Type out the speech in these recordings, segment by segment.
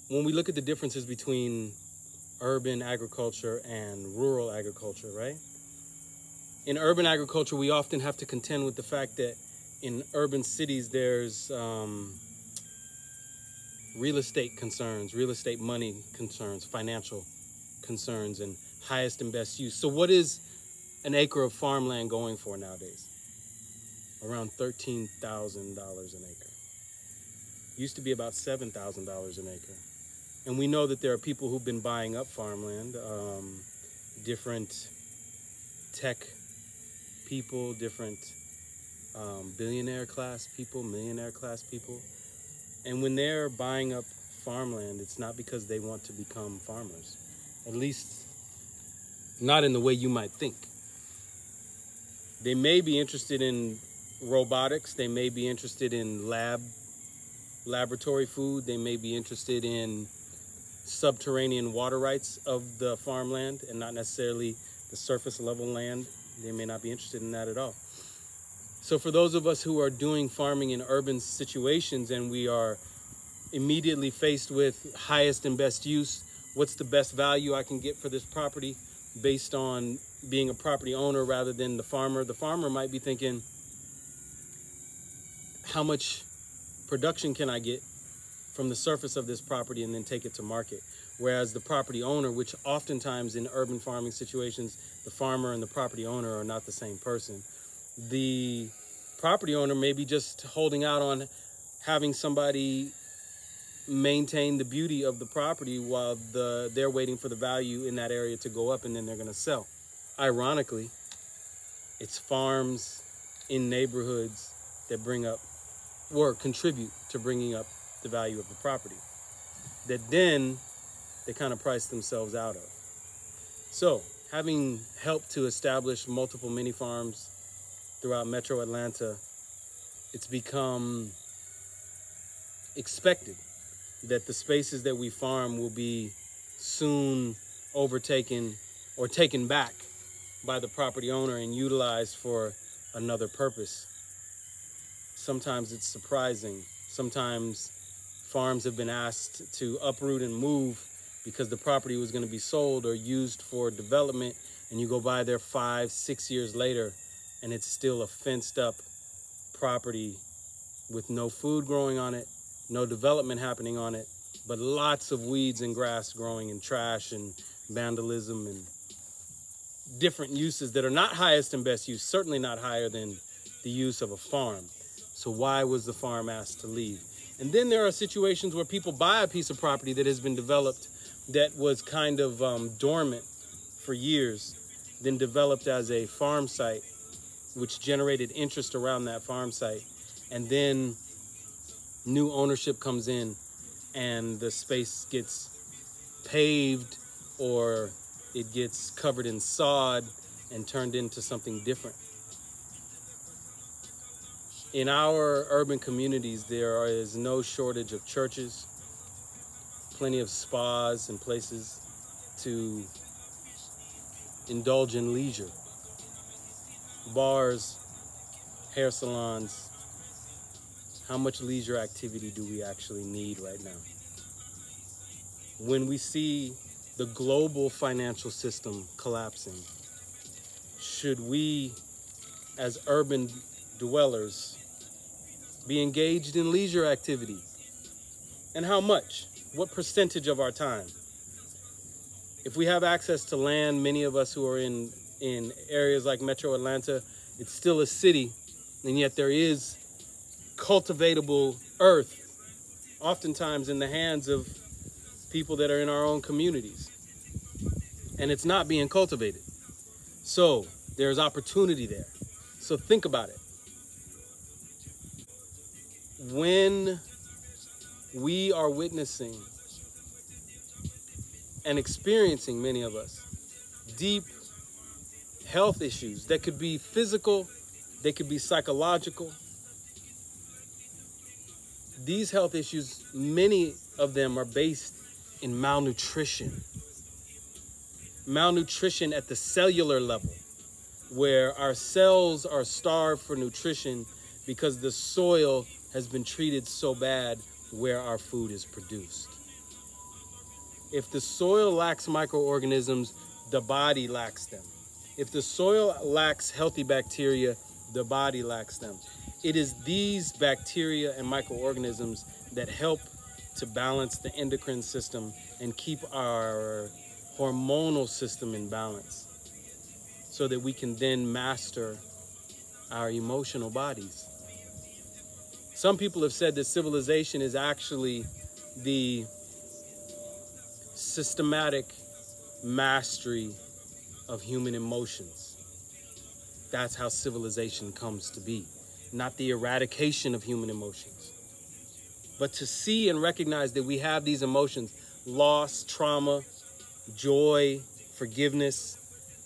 when we look at the differences between urban agriculture and rural agriculture, right? In urban agriculture, we often have to contend with the fact that in urban cities, there's real estate concerns, real estate money concerns, financial concerns, and highest and best use. So what is an acre of farmland going for nowadays? Around $13,000 an acre. Used to be about $7,000 an acre. And we know that there are people who've been buying up farmland, different tech people, different billionaire class people, millionaire class people. And when they're buying up farmland, it's not because they want to become farmers. At least not in the way you might think. They may be interested in robotics. They may be interested in laboratory food. They may be interested in subterranean water rights of the farmland and not necessarily the surface level land. They may not be interested in that at all. So for those of us who are doing farming in urban situations and we are immediately faced with highest and best use, what's the best value I can get for this property based on being a property owner rather than the farmer might be thinking, how much production can I get from the surface of this property and then take it to market? Whereas the property owner, which oftentimes in urban farming situations, the farmer and the property owner are not the same person. The property owner may be just holding out on having somebody maintain the beauty of the property while they're waiting for the value in that area to go up, and then they're going to sell. Ironically, it's farms in neighborhoods that bring up or contribute to bringing up the value of the property that then they kind of price themselves out of. So having helped to establish multiple mini farms throughout Metro Atlanta, it's become expected that the spaces that we farm will be soon overtaken or taken back by the property owner and utilized for another purpose. Sometimes it's surprising. Sometimes farms have been asked to uproot and move because the property was going to be sold or used for development, and you go by there 5-6 years later and it's still a fenced up property with no food growing on it, no development happening on it, but lots of weeds and grass growing and trash and vandalism and different uses that are not highest and best use, certainly not higher than the use of a farm. So why was the farm asked to leave? And then there are situations where people buy a piece of property that has been developed that was kind of dormant for years, then developed as a farm site, which generated interest around that farm site. And then new ownership comes in and the space gets paved or it gets covered in sod and turned into something different. In our urban communities, there is no shortage of churches, plenty of spas and places to indulge in leisure. Bars, hair salons. How much leisure activity do we actually need right now? When we see the global financial system collapsing, should we, as urban dwellers, be engaged in leisure activity? And how much? What percentage of our time? If we have access to land, many of us who are in areas like Metro Atlanta, it's still a city, and yet there is cultivatable earth, oftentimes in the hands of people that are in our own communities. And it's not being cultivated. So there's opportunity there. So think about it. When we are witnessing and experiencing, many of us, deep health issues that could be physical, they could be psychological. These health issues, many of them are based in malnutrition. Malnutrition at the cellular level, where our cells are starved for nutrition because the soil has been treated so bad where our food is produced. If the soil lacks microorganisms, the body lacks them. If the soil lacks healthy bacteria, the body lacks them. It is these bacteria and microorganisms that help to balance the endocrine system and keep our hormonal system in balance so that we can then master our emotional bodies. Some people have said that civilization is actually the systematic mastery of human emotions. That's how civilization comes to be, not the eradication of human emotions, but to see and recognize that we have these emotions: loss, trauma, joy, forgiveness,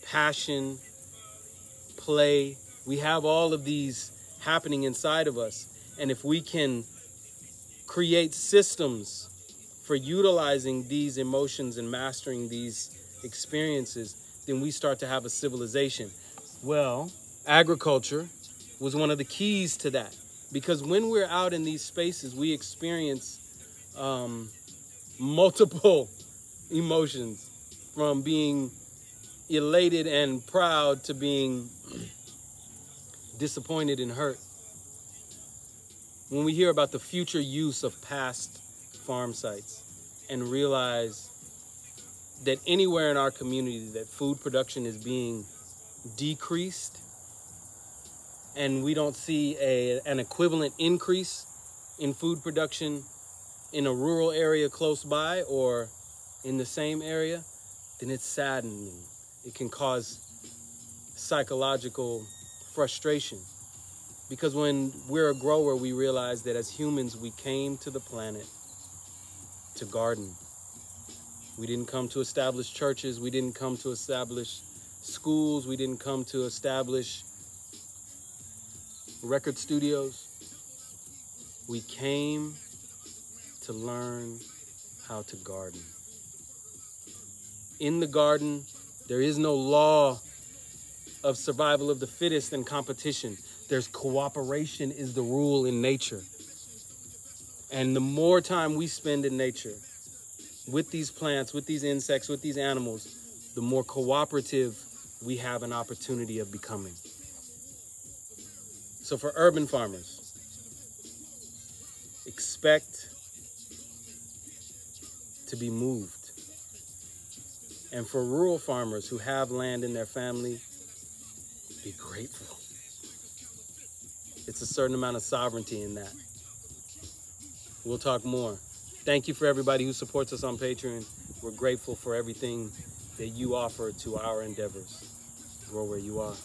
passion, play. We have all of these happening inside of us. And if we can create systems for utilizing these emotions and mastering these experiences, then we start to have a civilization. Well, agriculture was one of the keys to that, because when we're out in these spaces, we experience multiple emotions, from being elated and proud to being disappointed and hurt. When we hear about the future use of past farm sites and realize that anywhere in our community that food production is being decreased and we don't see an equivalent increase in food production in a rural area close by or in the same area, then it's saddening. It can cause psychological frustration. Because when we're a grower, we realize that as humans, we came to the planet to garden. We didn't come to establish churches. We didn't come to establish schools. We didn't come to establish record studios. We came to learn how to garden. In the garden, there is no law of survival of the fittest and competition. There's cooperation is the rule in nature. And the more time we spend in nature with these plants, with these insects, with these animals, the more cooperative we have an opportunity of becoming. So for urban farmers, expect to be moved. And for rural farmers who have land in their family, be grateful. It's a certain amount of sovereignty in that. We'll talk more. Thank you for everybody who supports us on Patreon. We're grateful for everything that you offer to our endeavors. Grow where you are.